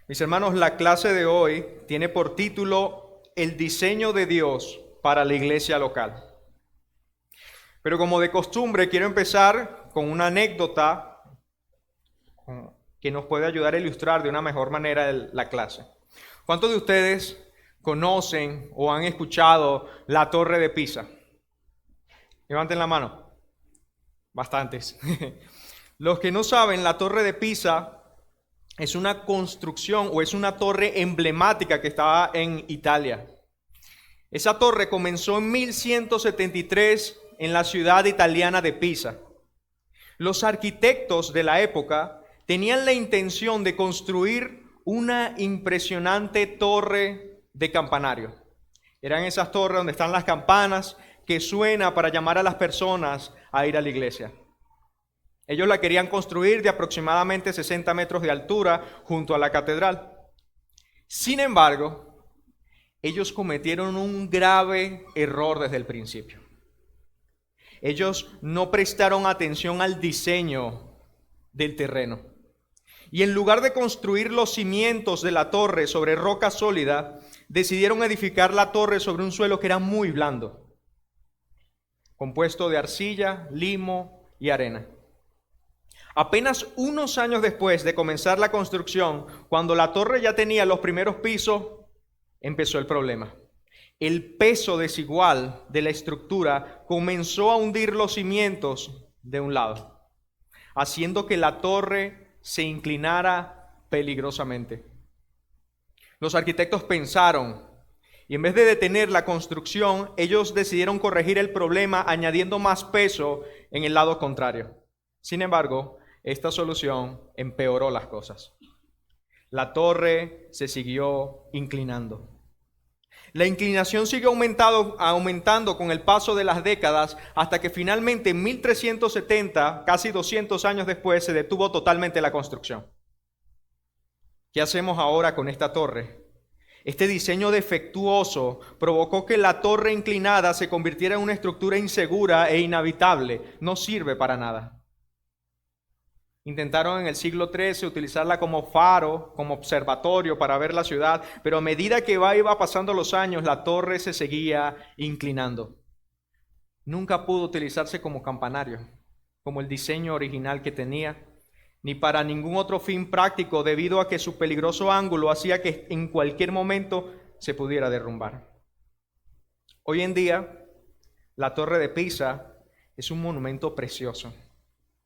Mis hermanos, la clase de hoy tiene por título El diseño de Dios para la iglesia local. Pero como de costumbre, quiero empezar con una anécdota que nos puede ayudar a ilustrar de una mejor manera la clase. ¿Cuántos de ustedes conocen o han escuchado la Torre de Pisa? Levanten la mano. Bastantes. Los que no saben, la Torre de Pisa es una construcción o es una torre emblemática que estaba en Italia. Esa torre comenzó en 1173 en la ciudad italiana de Pisa. Los arquitectos de la época tenían la intención de construir una impresionante torre de campanario. Eran esas torres donde están las campanas que suena para llamar a las personas a ir a la iglesia. Ellos la querían construir de aproximadamente 60 metros de altura junto a la catedral. Sin embargo, ellos cometieron un grave error desde el principio. Ellos no prestaron atención al diseño del terreno. Y en lugar de construir los cimientos de la torre sobre roca sólida, decidieron edificar la torre sobre un suelo que era muy blando, compuesto de arcilla, limo y arena. Apenas unos años después de comenzar la construcción, cuando la torre ya tenía los primeros pisos, empezó el problema. El peso desigual de la estructura comenzó a hundir los cimientos de un lado, haciendo que la torre se inclinara peligrosamente. Los arquitectos pensaron, y en vez de detener la construcción, ellos decidieron corregir el problema añadiendo más peso en el lado contrario. Sin embargo, esta solución empeoró las cosas. La torre se siguió inclinando. La inclinación siguió aumentando con el paso de las décadas hasta que finalmente en 1370, casi 200 años después, se detuvo totalmente la construcción. ¿Qué hacemos ahora con esta torre? Este diseño defectuoso provocó que la torre inclinada se convirtiera en una estructura insegura e inhabitable. No sirve para nada. Intentaron en el siglo XIII utilizarla como faro, como observatorio para ver la ciudad, pero a medida que iba pasando los años, la torre se seguía inclinando. Nunca pudo utilizarse como campanario, como el diseño original que tenía, ni para ningún otro fin práctico, debido a que su peligroso ángulo hacía que en cualquier momento se pudiera derrumbar. Hoy en día, la Torre de Pisa es un monumento precioso,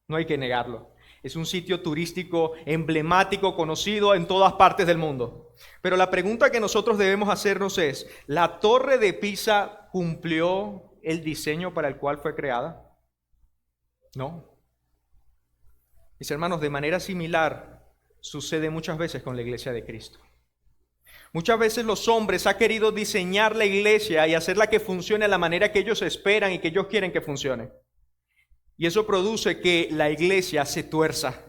no hay que negarlo. Es un sitio turístico emblemático, conocido en todas partes del mundo. Pero la pregunta que nosotros debemos hacernos es, ¿la Torre de Pisa cumplió el diseño para el cual fue creada? No. Mis hermanos, de manera similar sucede muchas veces con la iglesia de Cristo. Muchas veces los hombres han querido diseñar la iglesia y hacerla que funcione de la manera que ellos esperan y que ellos quieren que funcione. Y eso produce que la iglesia se tuerza,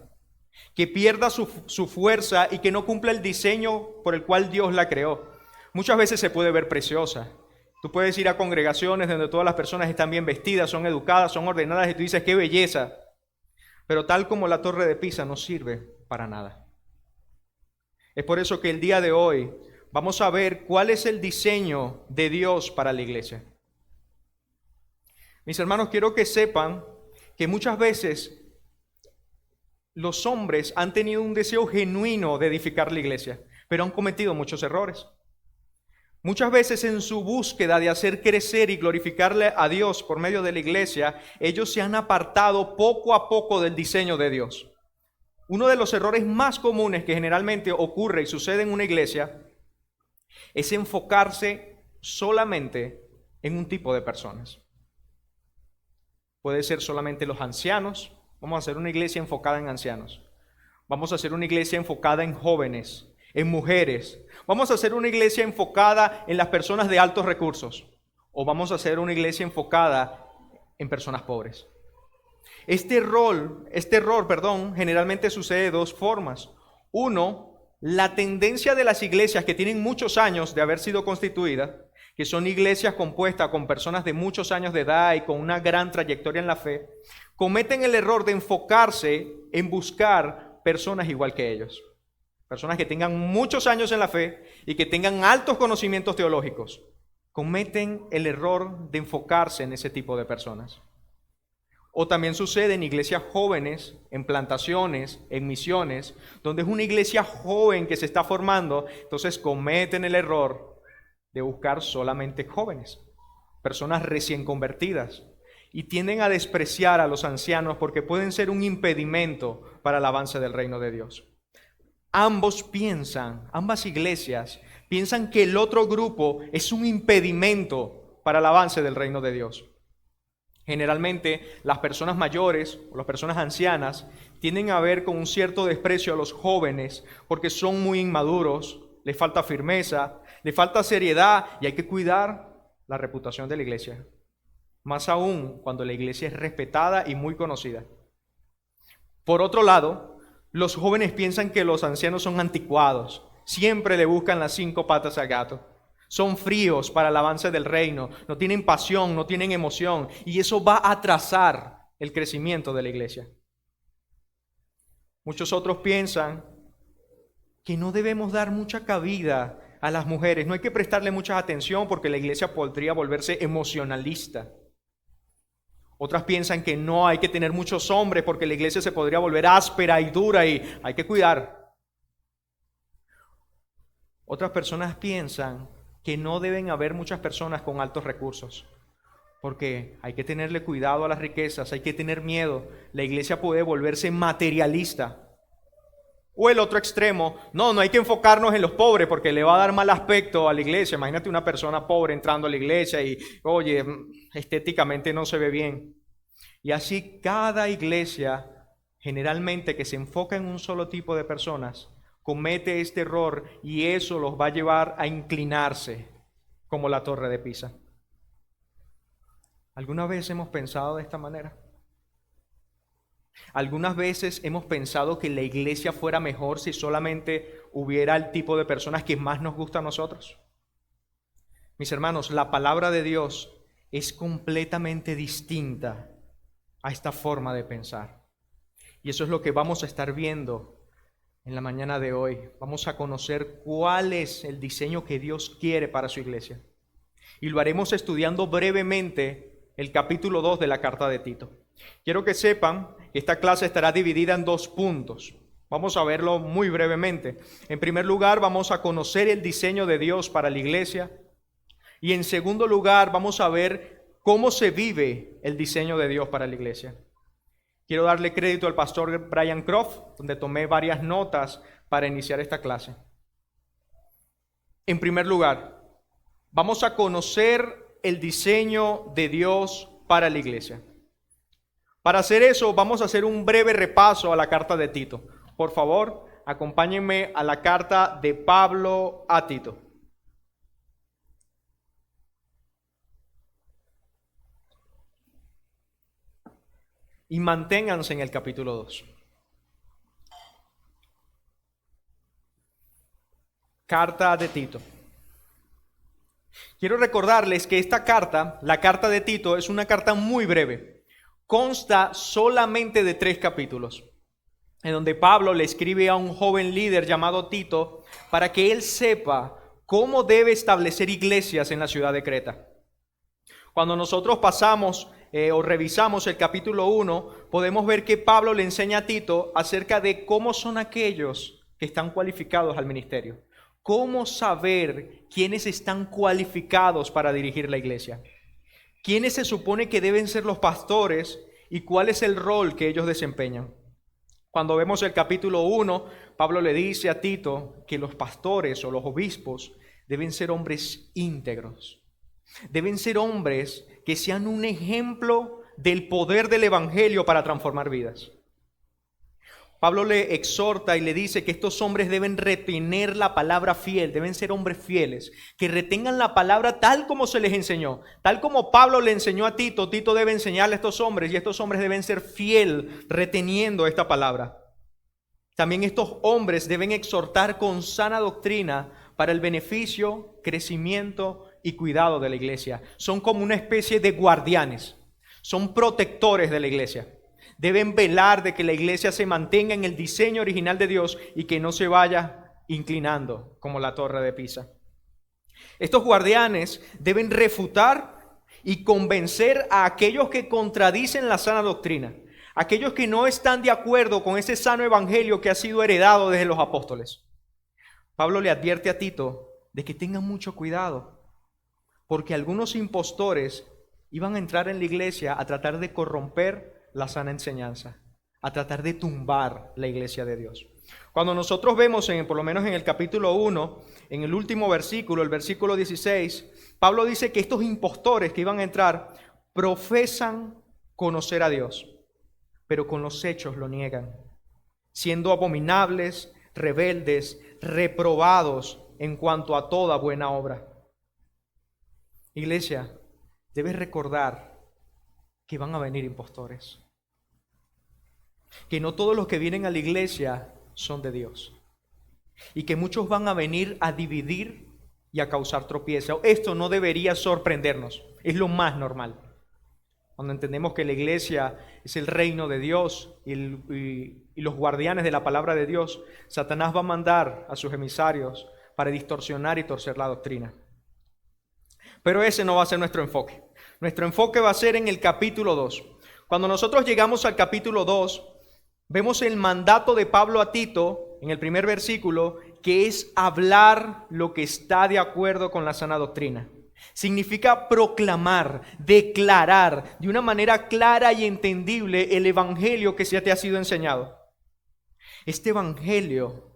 que pierda su fuerza y que no cumpla el diseño por el cual Dios la creó. Muchas veces se puede ver preciosa. Tú puedes ir a congregaciones donde todas las personas están bien vestidas, son educadas, son ordenadas y tú dices, ¡qué belleza! Pero tal como la Torre de Pisa no sirve para nada. Es por eso que el día de hoy vamos a ver cuál es el diseño de Dios para la iglesia. Mis hermanos, quiero que sepan que muchas veces los hombres han tenido un deseo genuino de edificar la iglesia, pero han cometido muchos errores. Muchas veces en su búsqueda de hacer crecer y glorificarle a Dios por medio de la iglesia, ellos se han apartado poco a poco del diseño de Dios. Uno de los errores más comunes que generalmente ocurre y sucede en una iglesia es enfocarse solamente en un tipo de personas. Puede ser solamente los ancianos. Vamos a hacer una iglesia enfocada en ancianos. Vamos a hacer una iglesia enfocada en jóvenes, en mujeres. Vamos a hacer una iglesia enfocada en las personas de altos recursos. O vamos a hacer una iglesia enfocada en personas pobres. Este error, generalmente sucede de dos formas. Uno, la tendencia de las iglesias que tienen muchos años de haber sido constituidas, que son iglesias compuestas con personas de muchos años de edad y con una gran trayectoria en la fe, cometen el error de enfocarse en buscar personas igual que ellos. personas que tengan muchos años en la fe y que tengan altos conocimientos teológicos, cometen el error de enfocarse en ese tipo de personas. O también sucede en iglesias jóvenes, en plantaciones, en misiones, donde es una iglesia joven que se está formando, entonces cometen el error de buscar solamente jóvenes, personas recién convertidas, y tienden a despreciar a los ancianos porque pueden ser un impedimento para el avance del reino de Dios. Ambas iglesias piensan que el otro grupo es un impedimento para el avance del reino de Dios. Generalmente las personas mayores o las personas ancianas tienden a ver con un cierto desprecio a los jóvenes porque son muy inmaduros, les falta firmeza, les falta seriedad y hay que cuidar la reputación de la iglesia. Más aún cuando la iglesia es respetada y muy conocida. Por otro lado, los jóvenes piensan que los ancianos son anticuados, siempre le buscan las 5 patas al gato. Son fríos para el avance del reino, no tienen pasión, no tienen emoción, y eso va a atrasar el crecimiento de la iglesia. Muchos otros piensan que no debemos dar mucha cabida a las mujeres, no hay que prestarle mucha atención porque la iglesia podría volverse emocionalista. Otras piensan que no hay que tener muchos hombres porque la iglesia se podría volver áspera y dura y hay que cuidar. Otras personas piensan que no deben haber muchas personas con altos recursos, porque hay que tenerle cuidado a las riquezas, hay que tener miedo. La iglesia puede volverse materialista. O el otro extremo, no hay que enfocarnos en los pobres porque le va a dar mal aspecto a la iglesia. Imagínate una persona pobre entrando a la iglesia y, oye, estéticamente no se ve bien. Y así cada iglesia, generalmente que se enfoca en un solo tipo de personas, comete este error y eso los va a llevar a inclinarse como la Torre de Pisa. ¿Alguna vez hemos pensado de esta manera? Algunas veces hemos pensado que la iglesia fuera mejor si solamente hubiera el tipo de personas que más nos gusta a nosotros. Mis hermanos, la palabra de Dios es completamente distinta a esta forma de pensar. Y eso es lo que vamos a estar viendo en la mañana de hoy. Vamos a conocer cuál es el diseño que Dios quiere para su iglesia. Y lo haremos estudiando brevemente el capítulo 2 de la carta de Tito. Quiero que sepan que esta clase estará dividida en 2 puntos. Vamos a verlo muy brevemente. En primer lugar, vamos a conocer el diseño de Dios para la iglesia. Y en segundo lugar, vamos a ver cómo se vive el diseño de Dios para la iglesia. Quiero darle crédito al pastor Brian Croft, donde tomé varias notas para iniciar esta clase. En primer lugar, vamos a conocer el diseño de Dios para la iglesia. Para hacer eso, vamos a hacer un breve repaso a la carta de Tito. Por favor, acompáñenme a la carta de Pablo a Tito. Y manténganse en el capítulo 2. Carta de Tito. Quiero recordarles que esta carta, la carta de Tito, es una carta muy breve. Consta solamente de 3 capítulos, en donde Pablo le escribe a un joven líder llamado Tito para que él sepa cómo debe establecer iglesias en la ciudad de Creta. Cuando nosotros pasamos o revisamos el capítulo 1, podemos ver que Pablo le enseña a Tito acerca de cómo son aquellos que están cualificados al ministerio. Cómo saber quiénes están cualificados para dirigir la iglesia. Quiénes se supone que deben ser los pastores y cuál es el rol que ellos desempeñan. Cuando vemos el capítulo 1, Pablo le dice a Tito que los pastores o los obispos deben ser hombres íntegros. Deben ser hombres que sean un ejemplo del poder del evangelio para transformar vidas. Pablo le exhorta y le dice que estos hombres deben retener la palabra fiel, deben ser hombres fieles, que retengan la palabra tal como se les enseñó. Tal como Pablo le enseñó a Tito, Tito debe enseñarle a estos hombres y estos hombres deben ser fiel reteniendo esta palabra. También estos hombres deben exhortar con sana doctrina para el beneficio, crecimiento y cuidado de la iglesia. Son como una especie de guardianes, son protectores de la iglesia. Deben velar de que la iglesia se mantenga en el diseño original de Dios y que no se vaya inclinando como la torre de Pisa. Estos guardianes deben refutar y convencer a aquellos que contradicen la sana doctrina, aquellos que no están de acuerdo con ese sano evangelio que ha sido heredado desde los apóstoles. Pablo le advierte a Tito de que tengan mucho cuidado, porque algunos impostores iban a entrar en la iglesia a tratar de corromper la sana enseñanza, a tratar de tumbar la iglesia de Dios. Cuando nosotros vemos, por lo menos en el capítulo 1, en el último versículo, el versículo 16, Pablo dice que estos impostores que iban a entrar profesan conocer a Dios, pero con los hechos lo niegan, siendo abominables, rebeldes, reprobados en cuanto a toda buena obra. Iglesia, debes recordar que van a venir impostores, que no todos los que vienen a la iglesia son de Dios, y que muchos van a venir a dividir y a causar tropiezo. Esto no debería sorprendernos, es lo más normal. Cuando entendemos que la iglesia es el reino de Dios y los guardianes de la palabra de Dios, Satanás va a mandar a sus emisarios para distorsionar y torcer la doctrina. Pero ese no va a ser nuestro enfoque. Nuestro enfoque va a ser en el capítulo 2. Cuando nosotros llegamos al capítulo 2, vemos el mandato de Pablo a Tito en el primer versículo, que es hablar lo que está de acuerdo con la sana doctrina. Significa proclamar, declarar de una manera clara y entendible el evangelio que se te ha sido enseñado. Este evangelio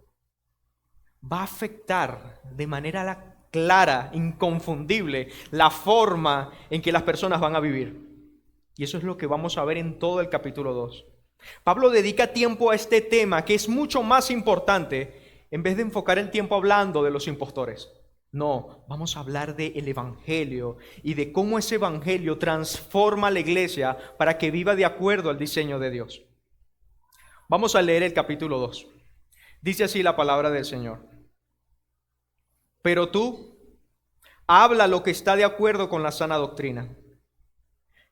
va a afectar de manera clara, inconfundible, la forma en que las personas van a vivir. Y eso es lo que vamos a ver en todo el capítulo 2. Pablo dedica tiempo a este tema que es mucho más importante en vez de enfocar el tiempo hablando de los impostores. No, vamos a hablar del evangelio y de cómo ese evangelio transforma a la iglesia para que viva de acuerdo al diseño de Dios. Vamos a leer el capítulo 2. Dice así la palabra del Señor. Pero tú, habla lo que está de acuerdo con la sana doctrina.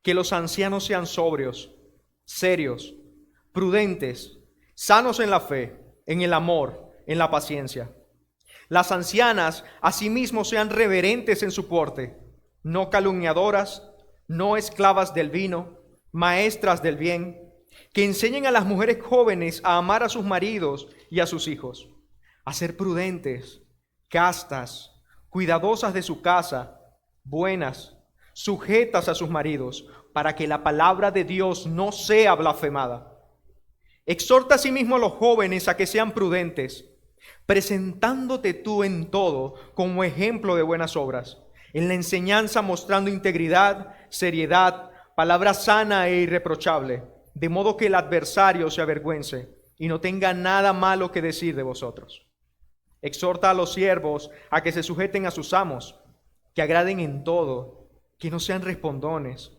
Que los ancianos sean sobrios, serios, prudentes, sanos en la fe, en el amor, en la paciencia. Las ancianas asimismo sean reverentes en su porte, no calumniadoras, no esclavas del vino, maestras del bien, que enseñen a las mujeres jóvenes a amar a sus maridos y a sus hijos, a ser prudentes, castas, cuidadosas de su casa, buenas, sujetas a sus maridos, para que la palabra de Dios no sea blasfemada. Exhorta asimismo a los jóvenes a que sean prudentes, presentándote tú en todo como ejemplo de buenas obras, en la enseñanza mostrando integridad, seriedad, palabra sana e irreprochable, de modo que el adversario se avergüence y no tenga nada malo que decir de vosotros. Exhorta a los siervos a que se sujeten a sus amos, que agraden en todo, que no sean respondones,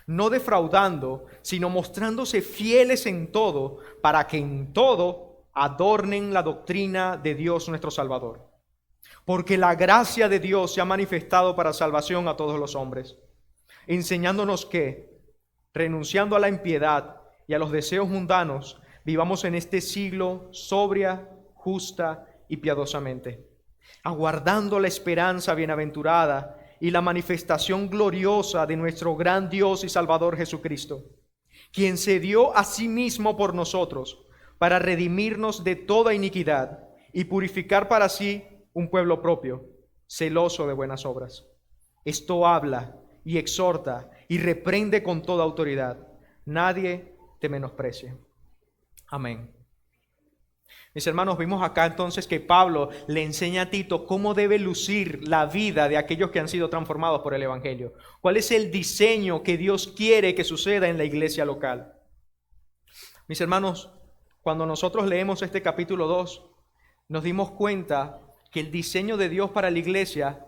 no defraudando, sino mostrándose fieles en todo, para que en todo adornen la doctrina de Dios nuestro Salvador. Porque la gracia de Dios se ha manifestado para salvación a todos los hombres, enseñándonos que, renunciando a la impiedad y a los deseos mundanos, vivamos en este siglo sobria, justa y piadosamente, aguardando la esperanza bienaventurada y la manifestación gloriosa de nuestro gran Dios y Salvador Jesucristo, quien se dio a sí mismo por nosotros para redimirnos de toda iniquidad y purificar para sí un pueblo propio, celoso de buenas obras. Esto habla y exhorta y reprende con toda autoridad. Nadie te menosprecie. Amén. Mis hermanos, vimos acá entonces que Pablo le enseña a Tito cómo debe lucir la vida de aquellos que han sido transformados por el evangelio. ¿Cuál es el diseño que Dios quiere que suceda en la iglesia local? Mis hermanos, cuando nosotros leemos este capítulo 2, nos dimos cuenta que el diseño de Dios para la iglesia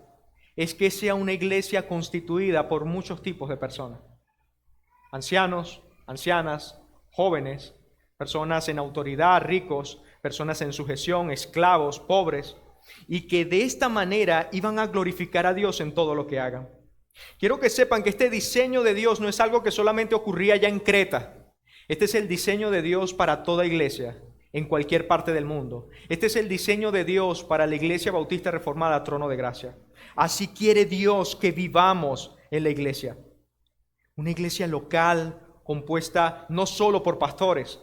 es que sea una iglesia constituida por muchos tipos de personas. Ancianos, ancianas, jóvenes, personas en autoridad, ricos, personas en sujeción, esclavos, pobres, y que de esta manera iban a glorificar a Dios en todo lo que hagan. Quiero que sepan que este diseño de Dios no es algo que solamente ocurría ya en Creta. Este es el diseño de Dios para toda iglesia en cualquier parte del mundo. Este es el diseño de Dios para la Iglesia Bautista Reformada Trono de Gracia. Así quiere Dios que vivamos en la iglesia. Una iglesia local compuesta no solo por pastores,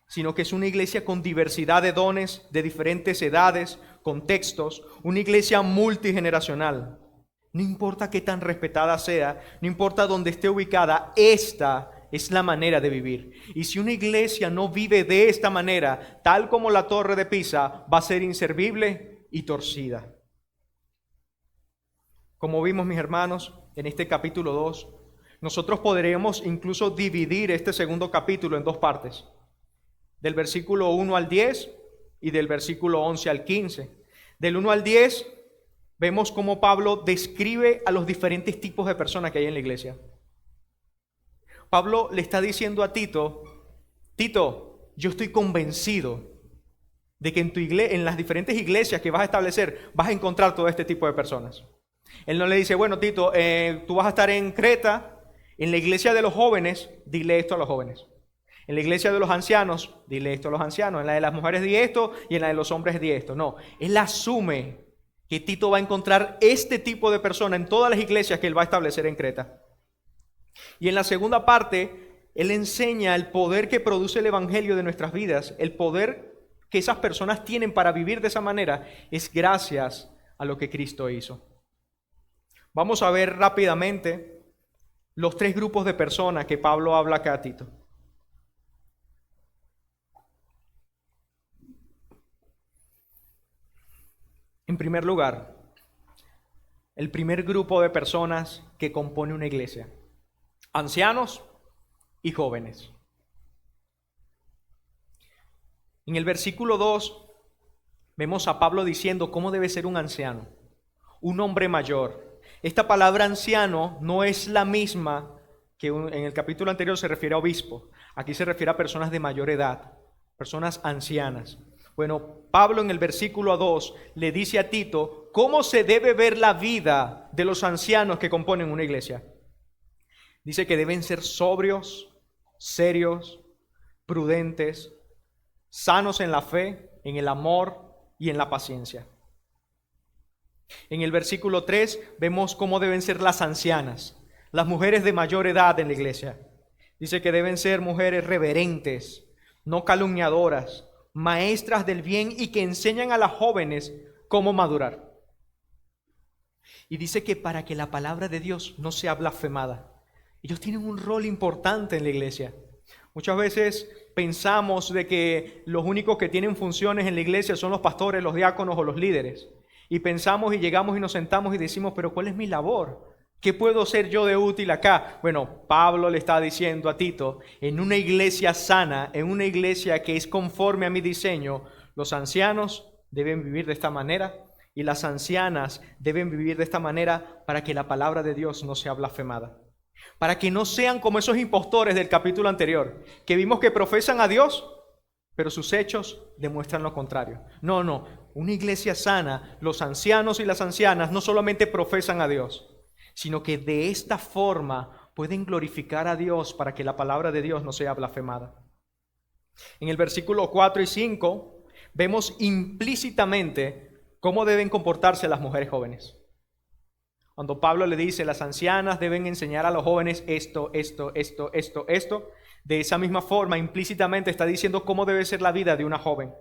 sino que es una iglesia con diversidad de dones, de diferentes edades, contextos, una iglesia multigeneracional. No importa qué tan respetada sea, no importa dónde esté ubicada, esta es la manera de vivir. Y si una iglesia no vive de esta manera, tal como la Torre de Pisa, va a ser inservible y torcida. Como vimos, mis hermanos, en este capítulo 2, nosotros podríamos incluso dividir este segundo capítulo en dos partes. Del versículo 1 al 10 y del versículo 11 al 15. Del 1 al 10 vemos cómo Pablo describe a los diferentes tipos de personas que hay en la iglesia. Pablo le está diciendo a Tito, Tito, yo estoy convencido de que en las diferentes iglesias que vas a establecer vas a encontrar todo este tipo de personas. Él no le dice, bueno, Tito, tú vas a estar en Creta, en la iglesia de los jóvenes, dile esto a los jóvenes. En la iglesia de los ancianos, dile esto a los ancianos. En la de las mujeres, di esto, y en la de los hombres, di esto. No, él asume que Tito va a encontrar este tipo de persona en todas las iglesias que él va a establecer en Creta. Y en la segunda parte, él enseña el poder que produce el evangelio de nuestras vidas, el poder que esas personas tienen para vivir de esa manera, es gracias a lo que Cristo hizo. Vamos a ver rápidamente los tres grupos de personas que Pablo habla acá a Tito. En primer lugar, el primer grupo de personas que compone una iglesia: ancianos y jóvenes. En el versículo 2 vemos a Pablo diciendo cómo debe ser un anciano, un hombre mayor. Esta palabra anciano no es la misma que en el capítulo anterior se refiere a obispo. Aquí se refiere a personas de mayor edad, personas ancianas. Bueno, Pablo en el versículo 2 le dice a Tito cómo se debe ver la vida de los ancianos que componen una iglesia. Dice que deben ser sobrios, serios, prudentes, sanos en la fe, en el amor y en la paciencia. En el versículo 3 vemos cómo deben ser las ancianas, las mujeres de mayor edad en la iglesia. Dice que deben ser mujeres reverentes, no calumniadoras, maestras del bien y que enseñan a las jóvenes cómo madurar. Y dice que para que la palabra de Dios no sea blasfemada. Ellos tienen un rol importante en la iglesia. Muchas veces pensamos de que los únicos que tienen funciones en la iglesia son los pastores, los diáconos o los líderes. Y pensamos y llegamos y nos sentamos y decimos, pero ¿cuál es mi labor? ¿Qué puedo ser yo de útil acá? Bueno, Pablo le está diciendo a Tito, en una iglesia sana, en una iglesia que es conforme a mi diseño, los ancianos deben vivir de esta manera y las ancianas deben vivir de esta manera para que la palabra de Dios no sea blasfemada. Para que no sean como esos impostores del capítulo anterior, que vimos que profesan a Dios, pero sus hechos demuestran lo contrario. No, una iglesia sana, los ancianos y las ancianas no solamente profesan a Dios, sino que de esta forma pueden glorificar a Dios para que la palabra de Dios no sea blasfemada. En el versículo 4 y 5 vemos implícitamente cómo deben comportarse las mujeres jóvenes. Cuando Pablo le dice, las ancianas deben enseñar a los jóvenes esto, de esa misma forma, implícitamente está diciendo cómo debe ser la vida de una joven.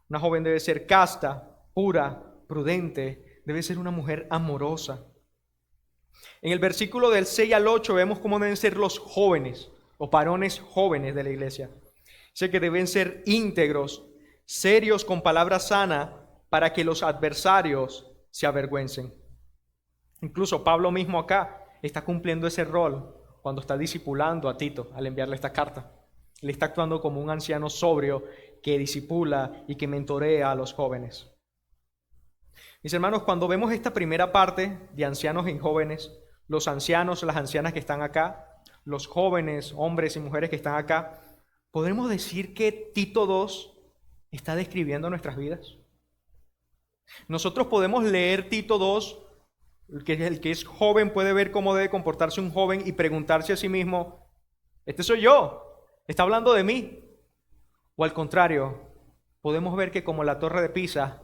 Una joven debe ser casta, pura, prudente, debe ser una mujer amorosa. En el versículo del 6 al 8 vemos cómo deben ser los jóvenes, los varones jóvenes de la iglesia. Dice que deben ser íntegros, serios con palabra sana, para que los adversarios se avergüencen. Incluso Pablo mismo acá está cumpliendo ese rol cuando está discipulando a Tito al enviarle esta carta. Él está actuando como un anciano sobrio que discipula y que mentorea a los jóvenes. Mis hermanos, cuando vemos esta primera parte de ancianos y jóvenes, los ancianos, las ancianas que están acá, los jóvenes, hombres y mujeres que están acá, ¿podremos decir que Tito 2 está describiendo nuestras vidas? Nosotros podemos leer Tito 2, el que es joven puede ver cómo debe comportarse un joven y preguntarse a sí mismo, ¿este soy yo? ¿Está hablando de mí? O al contrario, podemos ver que como la torre de Pisa,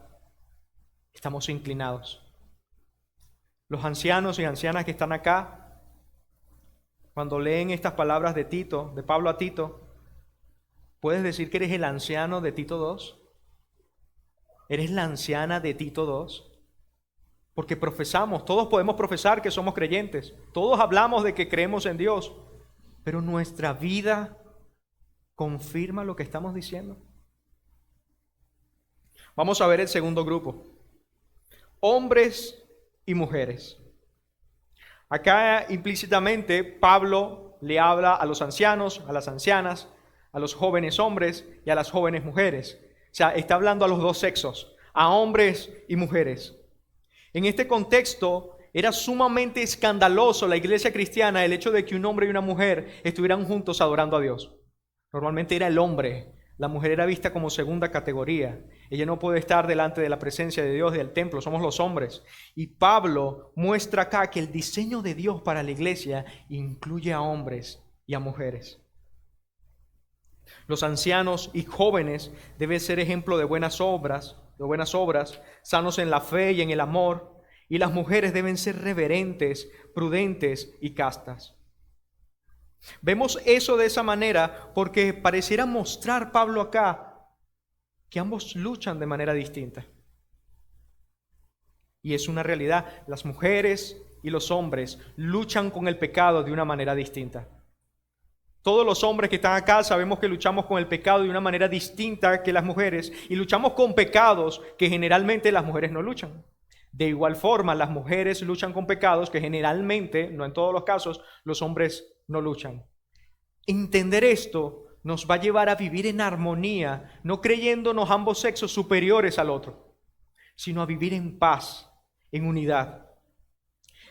estamos inclinados. Los ancianos y ancianas que están acá, cuando leen estas palabras de Tito, de Pablo a Tito, ¿puedes decir que eres el anciano de Tito 2? ¿Eres la anciana de Tito 2? Porque profesamos, todos podemos profesar que somos creyentes, todos hablamos de que creemos en Dios, pero nuestra vida confirma lo que estamos diciendo. Vamos a ver el segundo grupo, hombres y mujeres. Acá implícitamente Pablo le habla a los ancianos, a las ancianas, a los jóvenes hombres y a las jóvenes mujeres. O sea, está hablando a los dos sexos, a hombres y mujeres. En este contexto era sumamente escandaloso la iglesia cristiana el hecho de que un hombre y una mujer estuvieran juntos adorando a Dios. Normalmente era el hombre, la mujer era vista como segunda categoría. Ella no puede estar delante de la presencia de Dios, del templo, somos los hombres. Y Pablo muestra acá que el diseño de Dios para la iglesia incluye a hombres y a mujeres. Los ancianos y jóvenes deben ser ejemplo de buenas obras, sanos en la fe y en el amor, y las mujeres deben ser reverentes, prudentes y castas. Vemos eso de esa manera porque pareciera mostrar Pablo acá que ambos luchan de manera distinta. Y es una realidad, las mujeres y los hombres luchan con el pecado de una manera distinta. Todos los hombres que están acá sabemos que luchamos con el pecado de una manera distinta que las mujeres y luchamos con pecados que generalmente las mujeres no luchan. De igual forma, las mujeres luchan con pecados que generalmente, no en todos los casos, los hombres no luchan. Entender esto nos va a llevar a vivir en armonía, no creyéndonos ambos sexos superiores al otro, sino a vivir en paz, en unidad.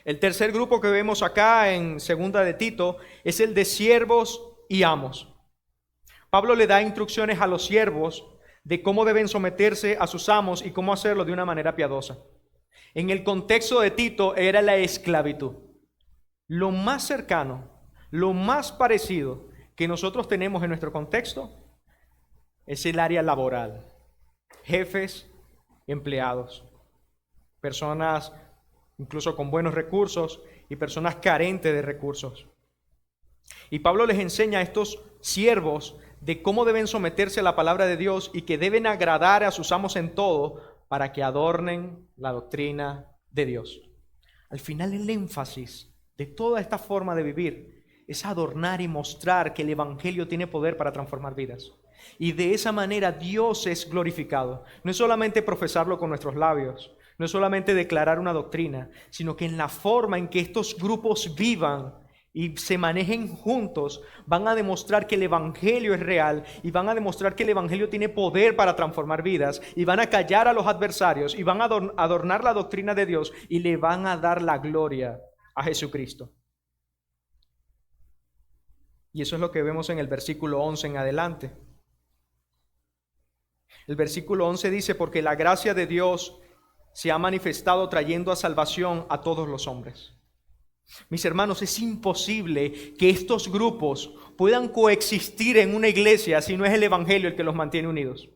El tercer grupo que vemos acá en segunda de Tito es el de siervos y amos. Pablo le da instrucciones a los siervos de cómo deben someterse a sus amos y cómo hacerlo de una manera piadosa. En el contexto de Tito era la esclavitud. Lo más cercano, lo más parecido que nosotros tenemos en nuestro contexto es el área laboral. Jefes, empleados, personas incluso con buenos recursos y personas carentes de recursos. Y Pablo les enseña a estos siervos de cómo deben someterse a la palabra de Dios y que deben agradar a sus amos en todo para que adornen la doctrina de Dios. Al final el énfasis de toda esta forma de vivir es adornar y mostrar que el Evangelio tiene poder para transformar vidas. Y de esa manera Dios es glorificado. No es solamente profesarlo con nuestros labios, no es solamente declarar una doctrina, sino que en la forma en que estos grupos vivan y se manejen juntos, van a demostrar que el Evangelio es real y van a demostrar que el Evangelio tiene poder para transformar vidas y van a callar a los adversarios y van a adornar la doctrina de Dios y le van a dar la gloria a Jesucristo. Y eso es lo que vemos en el versículo 11 en adelante. El versículo 11 dice, porque la gracia de Dios se ha manifestado trayendo a salvación a todos los hombres. Mis hermanos, es imposible que estos grupos puedan coexistir en una iglesia si no es el Evangelio el que los mantiene unidos.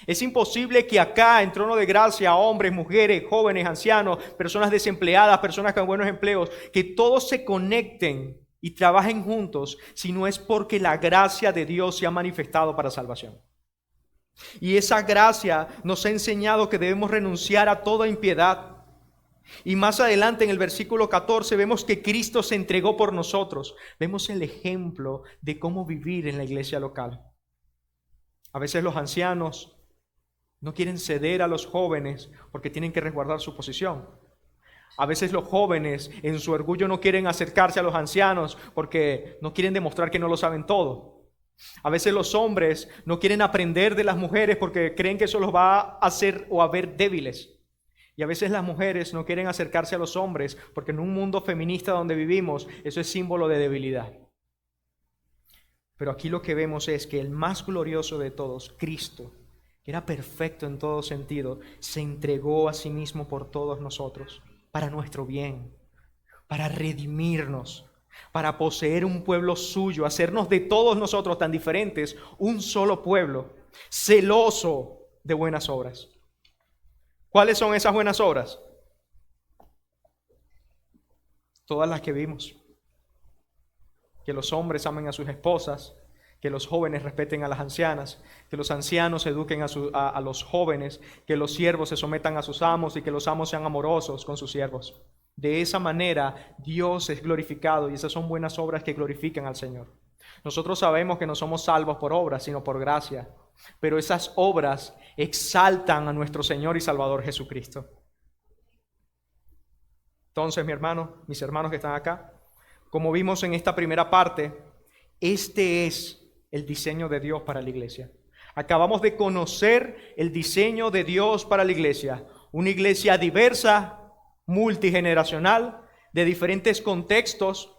Es imposible que acá en Trono de Gracia, hombres, mujeres, jóvenes, ancianos, personas desempleadas, personas con buenos empleos, que todos se conecten y trabajen juntos si no es porque la gracia de Dios se ha manifestado para salvación. Y esa gracia nos ha enseñado que debemos renunciar a toda impiedad. Y más adelante en el versículo 14 vemos que Cristo se entregó por nosotros. Vemos el ejemplo de cómo vivir en la iglesia local. A veces los ancianos no quieren ceder a los jóvenes porque tienen que resguardar su posición. A veces los jóvenes en su orgullo no quieren acercarse a los ancianos porque no quieren demostrar que no lo saben todo. A veces los hombres no quieren aprender de las mujeres porque creen que eso los va a hacer o a ver débiles. Y a veces las mujeres no quieren acercarse a los hombres porque en un mundo feminista donde vivimos, eso es símbolo de debilidad. Pero aquí lo que vemos es que el más glorioso de todos, Cristo, que era perfecto en todo sentido, se entregó a sí mismo por todos nosotros, para nuestro bien, para redimirnos, para poseer un pueblo suyo, hacernos de todos nosotros tan diferentes un solo pueblo, celoso de buenas obras. ¿Cuáles son esas buenas obras? Todas las que vimos. Que los hombres amen a sus esposas, que los jóvenes respeten a las ancianas, que los ancianos eduquen a los jóvenes, que los siervos se sometan a sus amos y que los amos sean amorosos con sus siervos. De esa manera Dios es glorificado y esas son buenas obras que glorifican al Señor. Nosotros sabemos que no somos salvos por obras, sino por gracia, pero esas obras exaltan a nuestro Señor y Salvador Jesucristo. Entonces, mis hermanos que están acá, como vimos en esta primera parte, este es el diseño de Dios para la iglesia. Acabamos de conocer el diseño de Dios para la iglesia. Una iglesia diversa, multigeneracional, de diferentes contextos,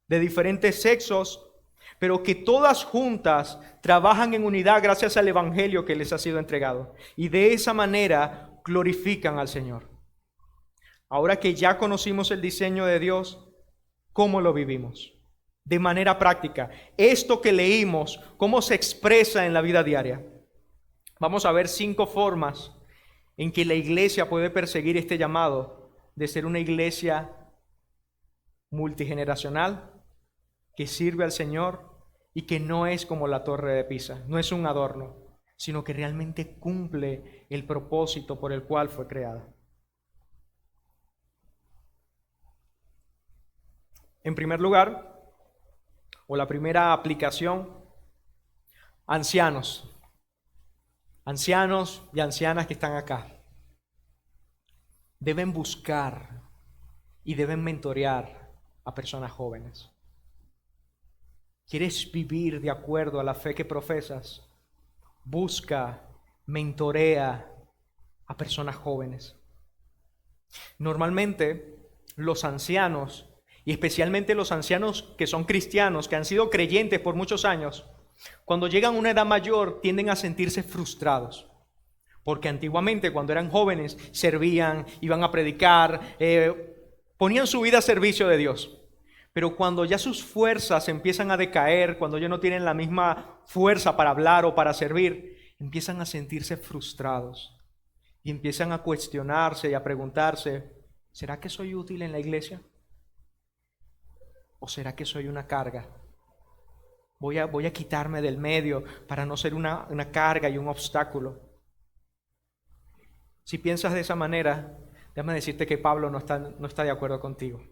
de diferentes sexos, pero que todas juntas trabajan en unidad gracias al evangelio que les ha sido entregado. Y de esa manera glorifican al Señor. Ahora que ya conocimos el diseño de Dios, ¿cómo lo vivimos? De manera práctica. Esto que leímos, ¿cómo se expresa en la vida diaria? Vamos a ver 5 formas en que la iglesia puede perseguir este llamado de ser una iglesia multigeneracional, que sirve al Señor y que no es como la Torre de Pisa, no es un adorno, sino que realmente cumple el propósito por el cual fue creada. En primer lugar, o la primera aplicación, ancianos y ancianas que están acá, deben buscar y deben mentorear a personas jóvenes. ¿Quieres vivir de acuerdo a la fe que profesas? Busca, mentorea a personas jóvenes. Normalmente, los ancianos, y especialmente los ancianos que son cristianos, que han sido creyentes por muchos años, cuando llegan a una edad mayor tienden a sentirse frustrados. Porque antiguamente, cuando eran jóvenes, servían, iban a predicar, ponían su vida a servicio de Dios. Pero cuando ya sus fuerzas empiezan a decaer, cuando ya no tienen la misma fuerza para hablar o para servir, empiezan a sentirse frustrados y empiezan a cuestionarse y a preguntarse, ¿será que soy útil en la iglesia? ¿O será que soy una carga? Voy a quitarme del medio para no ser una carga y un obstáculo. Si piensas de esa manera, déjame decirte que Pablo no está de acuerdo contigo.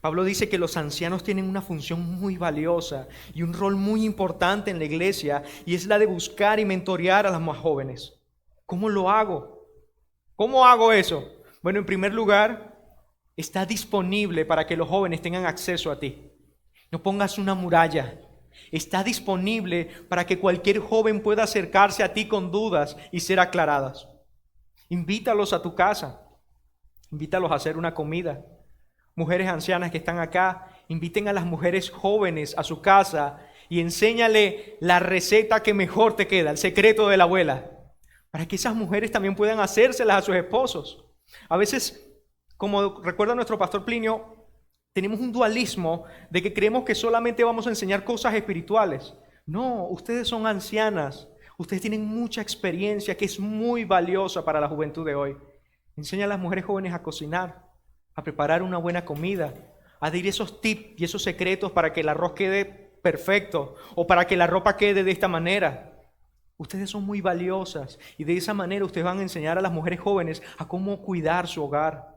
Pablo dice que los ancianos tienen una función muy valiosa y un rol muy importante en la iglesia, y es la de buscar y mentorear a las más jóvenes. ¿Cómo lo hago? ¿Cómo hago eso? Bueno, en primer lugar, está disponible para que los jóvenes tengan acceso a ti. No pongas una muralla. Está disponible para que cualquier joven pueda acercarse a ti con dudas y ser aclaradas. Invítalos a tu casa. Invítalos a hacer una comida. Mujeres ancianas que están acá, inviten a las mujeres jóvenes a su casa y enséñale la receta que mejor te queda, el secreto de la abuela, para que esas mujeres también puedan hacérselas a sus esposos. A veces, como recuerda nuestro pastor Plinio, tenemos un dualismo de que creemos que solamente vamos a enseñar cosas espirituales. No, ustedes son ancianas, ustedes tienen mucha experiencia que es muy valiosa para la juventud de hoy. Enseña a las mujeres jóvenes a cocinar, a preparar una buena comida, a dar esos tips y esos secretos para que el arroz quede perfecto o para que la ropa quede de esta manera. Ustedes son muy valiosas y de esa manera ustedes van a enseñar a las mujeres jóvenes a cómo cuidar su hogar.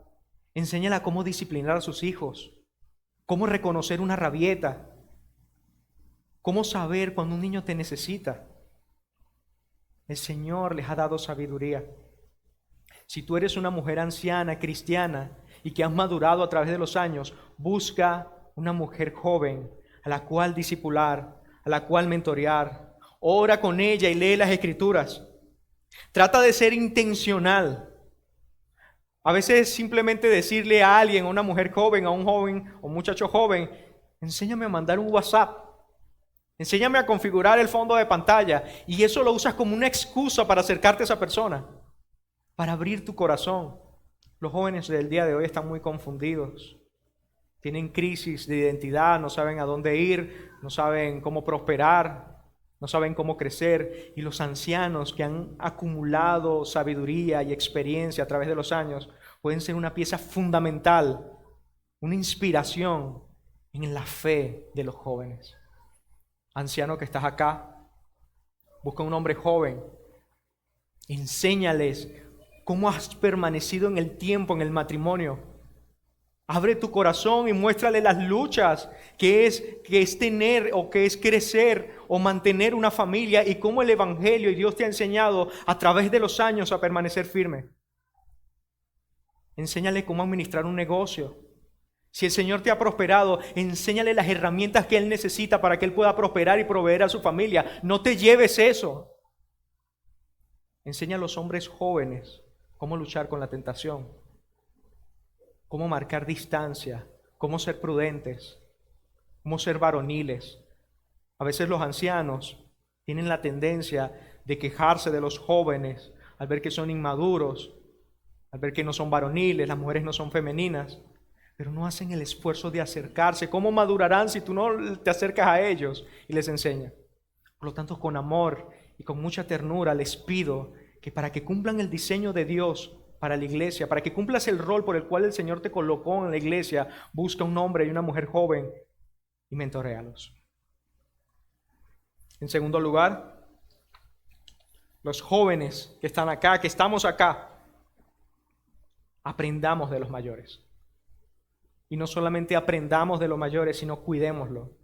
Enséñala a cómo disciplinar a sus hijos, cómo reconocer una rabieta, cómo saber cuando un niño te necesita. El Señor les ha dado sabiduría. Si tú eres una mujer anciana, cristiana, y que has madurado a través de los años, busca una mujer joven a la cual discipular, a la cual mentorear. Ora con ella y lee las Escrituras. Trata de ser intencional. A veces simplemente decirle a alguien, a una mujer joven, a un joven o un muchacho joven, enséñame a mandar un WhatsApp. Enséñame a configurar el fondo de pantalla. Y eso lo usas como una excusa para acercarte a esa persona, para abrir tu corazón. Los jóvenes del día de hoy están muy confundidos. Tienen crisis de identidad, no saben a dónde ir, no saben cómo prosperar. no saben cómo crecer, y los ancianos que han acumulado sabiduría y experiencia a través de los años pueden ser una pieza fundamental, una inspiración en la fe de los jóvenes. Anciano que estás acá, busca un hombre joven, enséñales cómo has permanecido en el tiempo, en el matrimonio. Abre tu corazón y muéstrale las luchas que es tener o que es crecer o mantener una familia y cómo el Evangelio y Dios te ha enseñado a través de los años a permanecer firme. Enséñale cómo administrar un negocio. Si el Señor te ha prosperado, enséñale las herramientas que Él necesita para que Él pueda prosperar y proveer a su familia. No te lleves eso. Enseña a los hombres jóvenes cómo luchar con la tentación, cómo marcar distancia, cómo ser prudentes, cómo ser varoniles. A veces los ancianos tienen la tendencia de quejarse de los jóvenes al ver que son inmaduros, al ver que no son varoniles, las mujeres no son femeninas, pero no hacen el esfuerzo de acercarse. ¿Cómo madurarán si tú no te acercas a ellos y les enseñas? Por lo tanto, con amor y con mucha ternura les pido que para que cumplan el diseño de Dios para la iglesia, para que cumplas el rol por el cual el Señor te colocó en la iglesia, busca un hombre y una mujer joven y mentoréalos. En segundo lugar, los jóvenes que están acá, que estamos acá, aprendamos de los mayores. Y no solamente aprendamos de los mayores, sino cuidémoslo.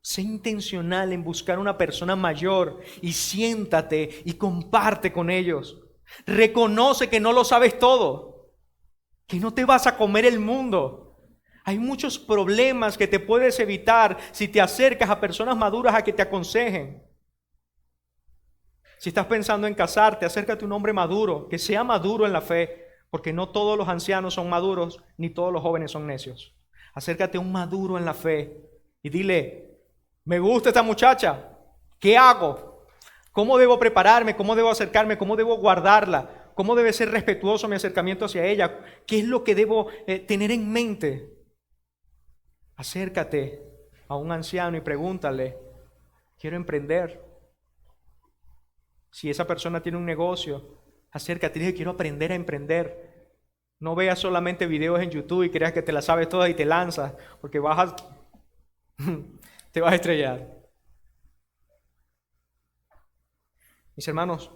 Sé intencional en buscar una persona mayor y siéntate y comparte con ellos. Reconoce que no lo sabes todo, que no te vas a comer el mundo. Hay muchos problemas que te puedes evitar si te acercas a personas maduras a que te aconsejen. Si estás pensando en casarte, acércate a un hombre maduro, que sea maduro en la fe, porque no todos los ancianos son maduros, ni todos los jóvenes son necios. Acércate a un maduro en la fe y dile: me gusta esta muchacha, ¿qué hago? ¿Cómo debo prepararme? ¿Cómo debo acercarme? ¿Cómo debo guardarla? ¿Cómo debe ser respetuoso mi acercamiento hacia ella? ¿Qué es lo que debo tener en mente? Acércate a un anciano y pregúntale: quiero emprender. Si esa persona tiene un negocio, acércate y dile: quiero aprender a emprender. No veas solamente videos en YouTube y creas que te las sabes todas y te lanzas, porque te vas a estrellar. Mis hermanos,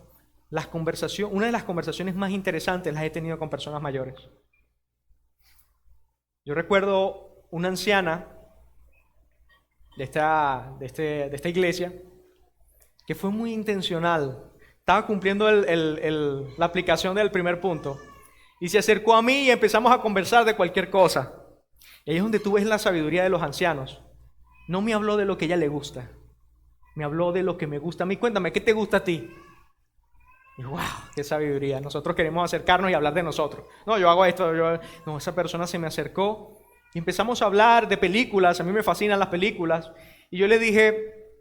una de las conversaciones más interesantes las he tenido con personas mayores. Yo recuerdo una anciana de esta iglesia que fue muy intencional. Estaba cumpliendo la aplicación del primer punto y se acercó a mí y empezamos a conversar de cualquier cosa. Y ahí es donde tú ves la sabiduría de los ancianos. No me habló de lo que a ella le gusta, me habló de lo que me gusta a mí. Cuéntame, ¿qué te gusta a ti? Y wow, qué sabiduría. Nosotros queremos acercarnos y hablar de nosotros. No, yo hago esto. No, esa persona se me acercó y empezamos a hablar de películas. A mí me fascinan las películas. Y yo le dije: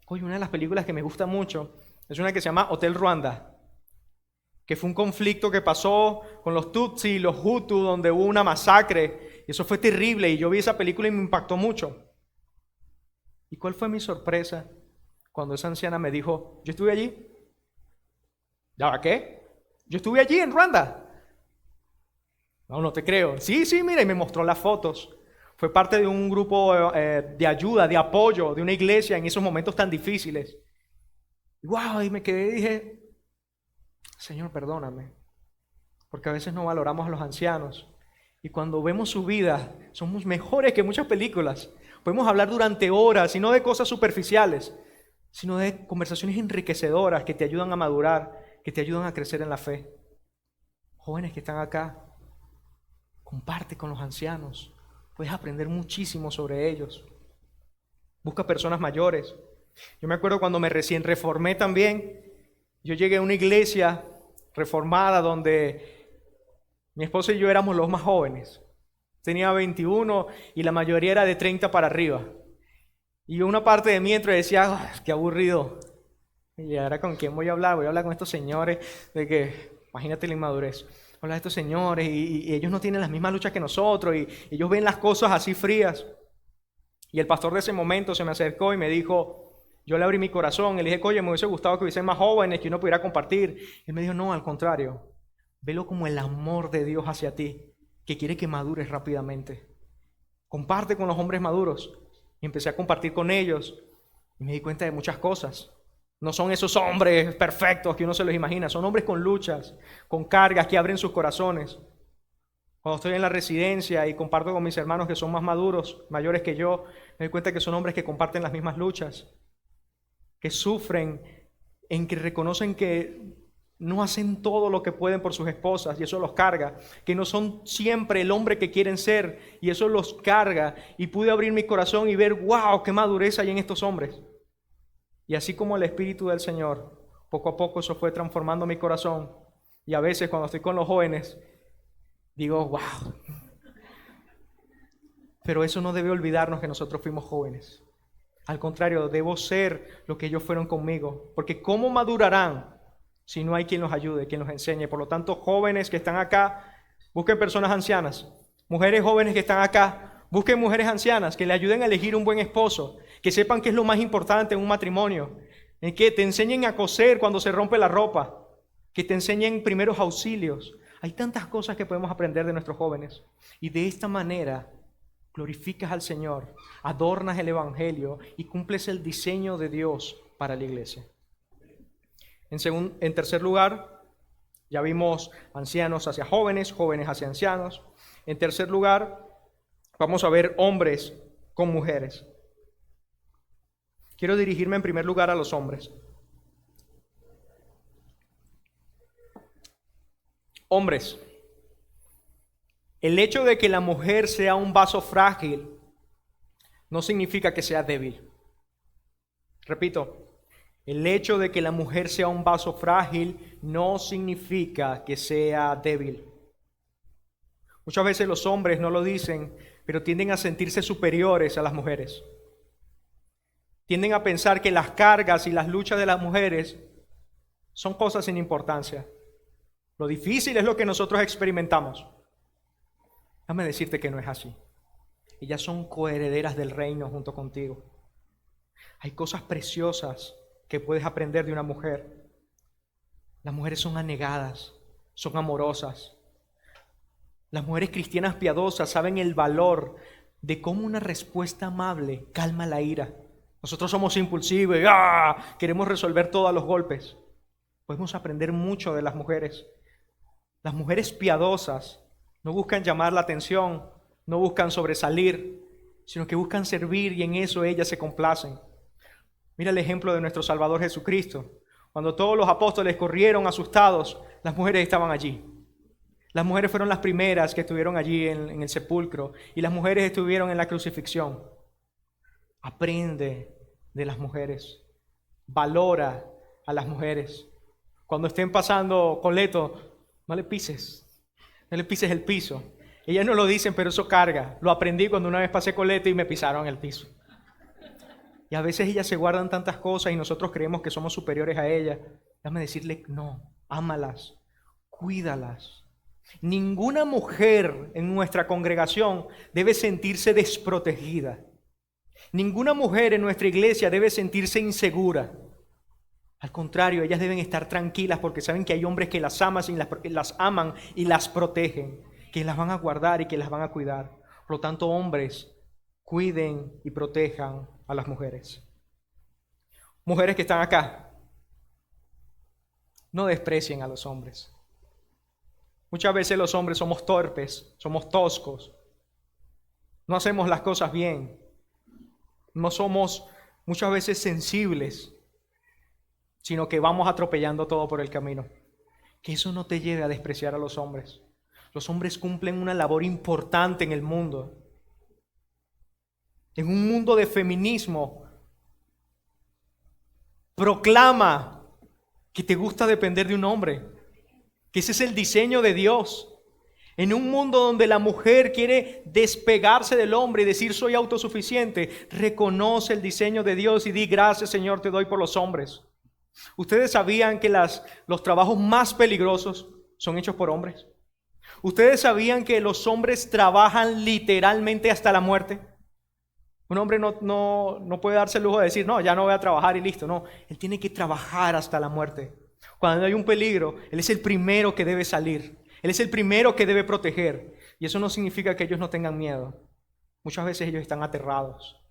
oye, una de las películas que me gusta mucho es una que se llama Hotel Ruanda, que fue un conflicto que pasó con los Tutsi y los Hutu, donde hubo una masacre. Y eso fue terrible. Y yo vi esa película y me impactó mucho. ¿Y cuál fue mi sorpresa cuando esa anciana me dijo: yo estuve allí? ¿Ya qué? Yo estuve allí en Ruanda. No te creo. Sí, mira, y me mostró las fotos. Fue parte de un grupo de ayuda, de apoyo, de una iglesia en esos momentos tan difíciles. Wow, y me quedé y dije: Señor, perdóname, porque a veces no valoramos a los ancianos. Y cuando vemos su vida, somos mejores que muchas películas. Podemos hablar durante horas, y no de cosas superficiales, sino de conversaciones enriquecedoras que te ayudan a madurar, que te ayudan a crecer en la fe. Jóvenes que están acá, comparte con los ancianos. Puedes aprender muchísimo sobre ellos. Busca personas mayores. Yo me acuerdo cuando me recién reformé también, yo llegué a una iglesia reformada donde mi esposa y yo éramos los más jóvenes. Tenía 21 y la mayoría era de 30 para arriba. Y una parte de mí entró y decía: qué aburrido. Y ahora, ¿con quién voy a hablar? Voy a hablar con estos señores de que, imagínate la inmadurez. Habla de estos señores y ellos no tienen las mismas luchas que nosotros y ellos ven las cosas así frías. Y el pastor de ese momento se me acercó y me dijo: Yo le abrí mi corazón y le dije, oye, me hubiese gustado que hubiesen más jóvenes, que uno pudiera compartir. Él me dijo, no, al contrario, velo como el amor de Dios hacia ti, que quiere que madures rápidamente. Comparte con los hombres maduros. Y empecé a compartir con ellos y me di cuenta de muchas cosas. No son esos hombres perfectos que uno se los imagina, son hombres con luchas, con cargas que abren sus corazones. Cuando estoy en la residencia y comparto con mis hermanos que son más maduros, mayores que yo, me doy cuenta que son hombres que comparten las mismas luchas, que sufren, en que reconocen que no hacen todo lo que pueden por sus esposas y eso los carga, que no son siempre el hombre que quieren ser y eso los carga. Y pude abrir mi corazón y ver, wow, qué madurez hay en estos hombres. Y así como el Espíritu del Señor, poco a poco eso fue transformando mi corazón. Y a veces cuando estoy con los jóvenes, digo, wow. Pero eso no debe olvidarnos que nosotros fuimos jóvenes. Al contrario, debo ser lo que ellos fueron conmigo. Porque ¿cómo madurarán si no hay quien los ayude, quien los enseñe? Por lo tanto, jóvenes que están acá, busquen personas ancianas. Mujeres jóvenes que están acá, busquen mujeres ancianas que le ayuden a elegir un buen esposo, que sepan qué es lo más importante en un matrimonio, en que te enseñen a coser cuando se rompe la ropa, que te enseñen primeros auxilios. Hay tantas cosas que podemos aprender de nuestros jóvenes. Y de esta manera glorificas al Señor, adornas el Evangelio y cumples el diseño de Dios para la iglesia. En tercer lugar, ya vimos ancianos hacia jóvenes, jóvenes hacia ancianos. En tercer lugar, vamos a ver hombres con mujeres. Quiero dirigirme en primer lugar a los hombres. Hombres, el hecho de que la mujer sea un vaso frágil no significa que sea débil. Repito, el hecho de que la mujer sea un vaso frágil no significa que sea débil. Muchas veces los hombres no lo dicen, pero tienden a sentirse superiores a las mujeres. Tienden a pensar que las cargas y las luchas de las mujeres son cosas sin importancia. Lo difícil es lo que nosotros experimentamos. Déjame decirte que no es así. Ellas son coherederas del reino junto contigo. Hay cosas preciosas que puedes aprender de una mujer. Las mujeres son anegadas, son amorosas. Las mujeres cristianas piadosas saben el valor de cómo una respuesta amable calma la ira. Nosotros somos impulsivos y queremos resolver todo a los golpes. Podemos aprender mucho de las mujeres. Las mujeres piadosas no buscan llamar la atención, no buscan sobresalir, sino que buscan servir y en eso ellas se complacen. Mira el ejemplo de nuestro Salvador Jesucristo. Cuando todos los apóstoles corrieron asustados, las mujeres estaban allí. Las mujeres fueron las primeras que estuvieron allí en el sepulcro y las mujeres estuvieron en la crucifixión. Aprende de las mujeres. Valora a las mujeres. Cuando estén pasando coleto, no le pises el piso. Ellas no lo dicen, pero eso carga. Lo aprendí cuando una vez pasé coleto y me pisaron el piso. Y a veces ellas se guardan tantas cosas y nosotros creemos que somos superiores a ellas. Déjame decirle, no, ámalas, cuídalas. Ninguna mujer en nuestra congregación debe sentirse desprotegida. Ninguna mujer en nuestra iglesia debe sentirse insegura. Al contrario, ellas deben estar tranquilas porque saben que hay hombres que las aman y las protegen, que las van a guardar y que las van a cuidar. Por lo tanto, hombres, cuiden y protejan a las mujeres. Mujeres que están acá, no desprecien a los hombres. Muchas veces los hombres somos torpes, somos toscos, no hacemos las cosas bien, no somos muchas veces sensibles, sino que vamos atropellando todo por el camino. Que eso no te lleve a despreciar a los hombres. Los hombres cumplen una labor importante en el mundo. En un mundo de feminismo, proclama que te gusta depender de un hombre, que ese es el diseño de Dios. En un mundo donde la mujer quiere despegarse del hombre y decir soy autosuficiente, reconoce el diseño de Dios y di gracias Señor te doy por los hombres. ¿Ustedes sabían que los trabajos más peligrosos son hechos por hombres? ¿Ustedes sabían que los hombres trabajan literalmente hasta la muerte? Un hombre no puede darse el lujo de decir, no, ya no voy a trabajar y listo. No, él tiene que trabajar hasta la muerte. Cuando hay un peligro, él es el primero que debe salir. Él es el primero que debe proteger. Y eso no significa que ellos no tengan miedo. Muchas veces ellos están aterrados.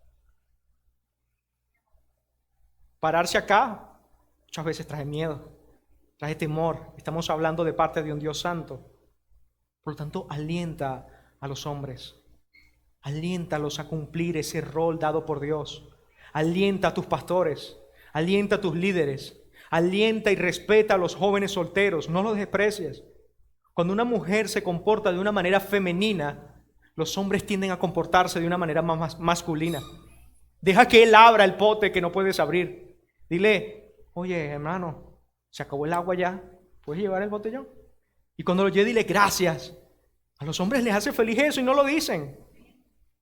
Pararse acá muchas veces trae miedo, trae temor. Estamos hablando de parte de un Dios santo. Por lo tanto, alienta a los hombres. Aliéntalos a cumplir ese rol dado por Dios. Alienta a tus pastores. Alienta a tus líderes. Alienta y respeta a los jóvenes solteros. No los desprecies. Cuando una mujer se comporta de una manera femenina, los hombres tienden a comportarse de una manera más masculina. Deja que él abra el pote que no puedes abrir. Dile, oye, hermano, se acabó el agua ya. ¿Puedes llevar el botellón? Y cuando lo lleve, dile gracias. A los hombres les hace feliz eso y no lo dicen.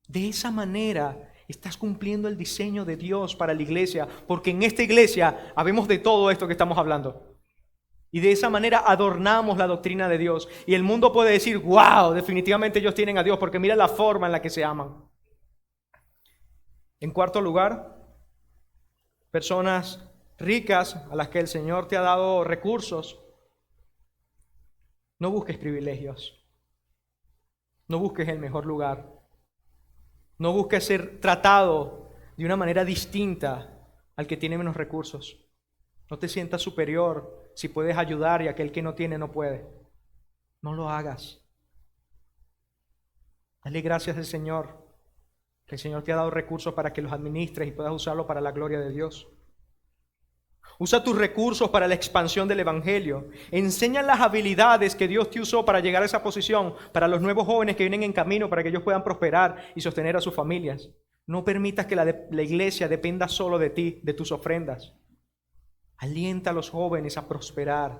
De esa manera estás cumpliendo el diseño de Dios para la iglesia, porque en esta iglesia habemos de todo esto que estamos hablando. Y de esa manera adornamos la doctrina de Dios. Y el mundo puede decir, wow, definitivamente ellos tienen a Dios, porque mira la forma en la que se aman. En cuarto lugar, personas ricas a las que el Señor te ha dado recursos. No busques privilegios. No busques el mejor lugar. No busques ser tratado de una manera distinta al que tiene menos recursos. No te sientas superior si puedes ayudar y aquel que no tiene no puede. No lo hagas. Dale gracias al Señor, que el Señor te ha dado recursos para que los administres y puedas usarlos para la gloria de Dios. Usa tus recursos para la expansión del Evangelio. Enseña las habilidades que Dios te usó para llegar a esa posición, para los nuevos jóvenes que vienen en camino, para que ellos puedan prosperar y sostener a sus familias. No permitas que la iglesia dependa solo de ti, de tus ofrendas. Alienta a los jóvenes a prosperar,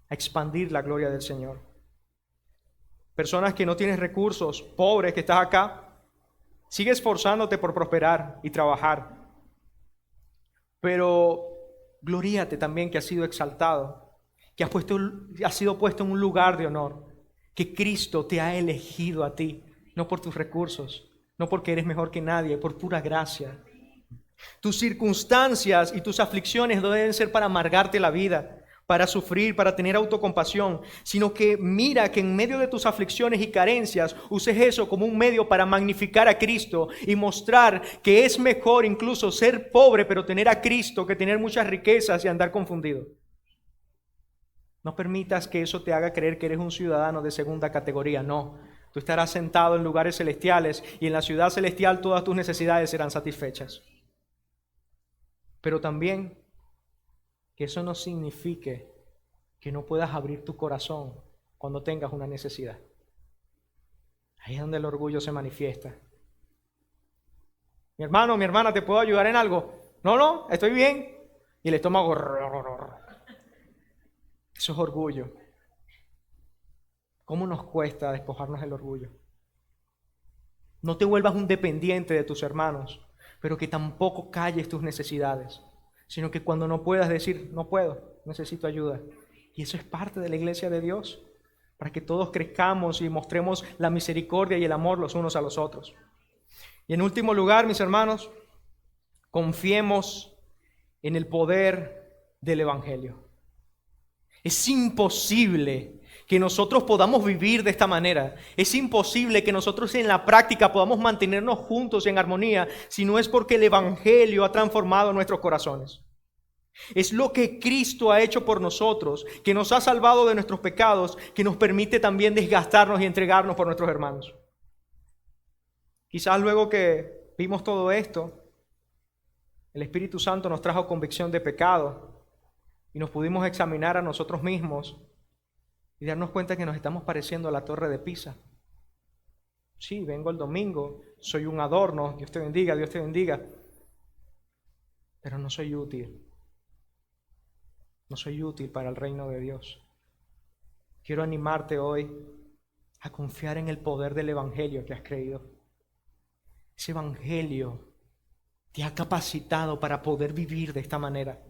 a expandir la gloria del Señor. Personas que no tienen recursos, pobres que estás acá, sigue esforzándote por prosperar y trabajar. Pero gloríate también que has sido exaltado, que has sido puesto en un lugar de honor, que Cristo te ha elegido a ti, no por tus recursos, no porque eres mejor que nadie, por pura gracia. Tus circunstancias y tus aflicciones no deben ser para amargarte la vida, para sufrir, para tener autocompasión, sino que mira que en medio de tus aflicciones y carencias uses eso como un medio para magnificar a Cristo y mostrar que es mejor incluso ser pobre pero tener a Cristo que tener muchas riquezas y andar confundido. No permitas que eso te haga creer que eres un ciudadano de segunda categoría, no. Tú estarás sentado en lugares celestiales y en la ciudad celestial todas tus necesidades serán satisfechas. Pero también que eso no signifique que no puedas abrir tu corazón cuando tengas una necesidad. Ahí es donde el orgullo se manifiesta. Mi hermano, mi hermana, ¿te puedo ayudar en algo? No, estoy bien. Y el estómago. Eso es orgullo. ¿Cómo nos cuesta despojarnos del orgullo? No te vuelvas un dependiente de tus hermanos, pero que tampoco calles tus necesidades, sino que cuando no puedas decir, no puedo, necesito ayuda. Y eso es parte de la iglesia de Dios, para que todos crezcamos y mostremos la misericordia y el amor los unos a los otros. Y en último lugar, mis hermanos, confiemos en el poder del Evangelio. Es imposible que nosotros podamos vivir de esta manera. Es imposible que nosotros en la práctica podamos mantenernos juntos en armonía si no es porque el Evangelio ha transformado nuestros corazones. Es lo que Cristo ha hecho por nosotros, que nos ha salvado de nuestros pecados, que nos permite también desgastarnos y entregarnos por nuestros hermanos. Quizás luego que vimos todo esto, el Espíritu Santo nos trajo convicción de pecado y nos pudimos examinar a nosotros mismos y darnos cuenta que nos estamos pareciendo a la Torre de Pisa. Sí, vengo el domingo, soy un adorno, Dios te bendiga, pero no soy útil. No soy útil para el reino de Dios. Quiero animarte hoy a confiar en el poder del Evangelio que has creído. Ese Evangelio te ha capacitado para poder vivir de esta manera.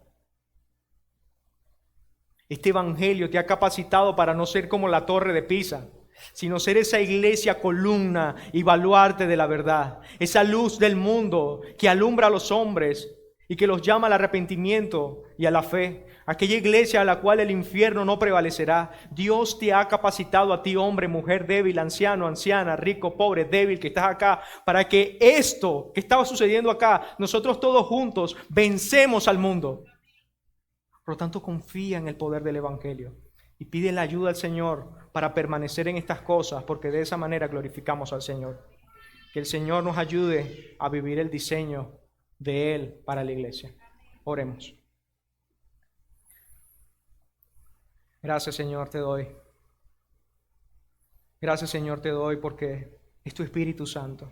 Este Evangelio te ha capacitado para no ser como la Torre de Pisa, sino ser esa iglesia columna y baluarte de la verdad, esa luz del mundo que alumbra a los hombres y que los llama al arrepentimiento y a la fe, aquella iglesia a la cual el infierno no prevalecerá. Dios te ha capacitado a ti, hombre, mujer, débil, anciano, anciana, rico, pobre, débil, que estás acá, para que esto que estaba sucediendo acá, nosotros todos juntos vencemos al mundo. Por lo tanto, confía en el poder del Evangelio y pide la ayuda al Señor para permanecer en estas cosas, porque de esa manera glorificamos al Señor. Que el Señor nos ayude a vivir el diseño de Él para la iglesia. Oremos. Gracias, Señor, te doy. Gracias, Señor, te doy porque es tu Espíritu Santo.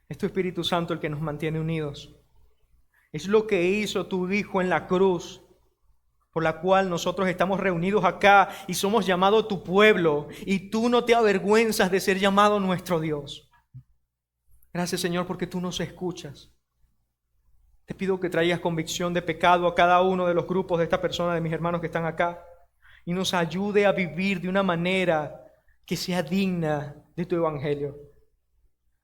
Es tu Espíritu Santo el que nos mantiene unidos. Es lo que hizo tu Hijo en la cruz, por la cual nosotros estamos reunidos acá y somos llamados tu pueblo, y tú no te avergüenzas de ser llamado nuestro Dios. Gracias, Señor, porque tú nos escuchas. Te pido que traigas convicción de pecado a cada uno de los grupos de esta persona, de mis hermanos que están acá, y nos ayude a vivir de una manera que sea digna de tu Evangelio.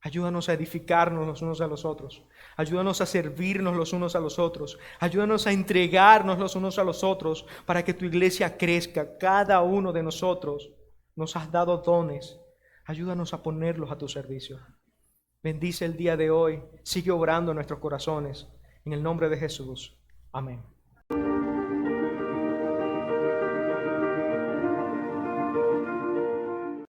Ayúdanos a edificarnos los unos a los otros. Ayúdanos a servirnos los unos a los otros. Ayúdanos a entregarnos los unos a los otros para que tu iglesia crezca. Cada uno de nosotros nos has dado dones. Ayúdanos a ponerlos a tu servicio. Bendice el día de hoy. Sigue obrando en nuestros corazones. En el nombre de Jesús. Amén.